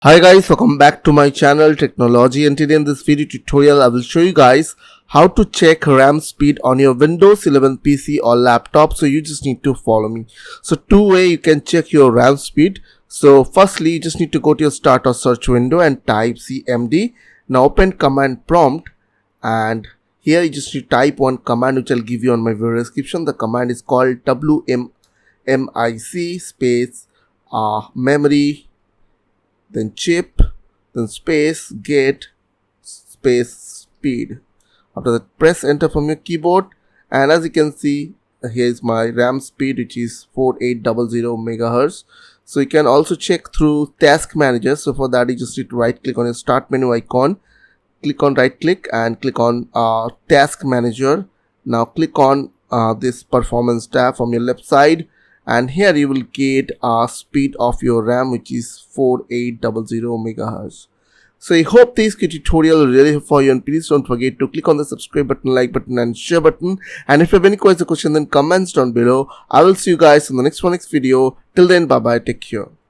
Hi guys, welcome back to my channel Tricknology, and today in this video tutorial I will show you guys how to check RAM speed on your Windows 11 PC or laptop. So you just need to follow me. So two way you can check your RAM speed. So firstly you just need to go to your start or search window and type cmd. Now open command prompt, and here you just need to type one command which I'll give you on my video description. The command is called wmic space memory, then chip, then space get space speed. After that, press enter from your keyboard, and as you can see, here is my RAM speed, which is 4800 megahertz. So you can also check through task manager. So for that you just need to right click on your start menu icon, click on right click and click on task manager. Now click on this performance tab from your left side, and here you will get a speed of your RAM, which is 4800 megahertz. So I hope this tutorial will really help for you, and please don't forget to click on the subscribe button, like button and share button. And if you have any question then comments down below. I will see you guys in the next video. Till then, bye bye, take care.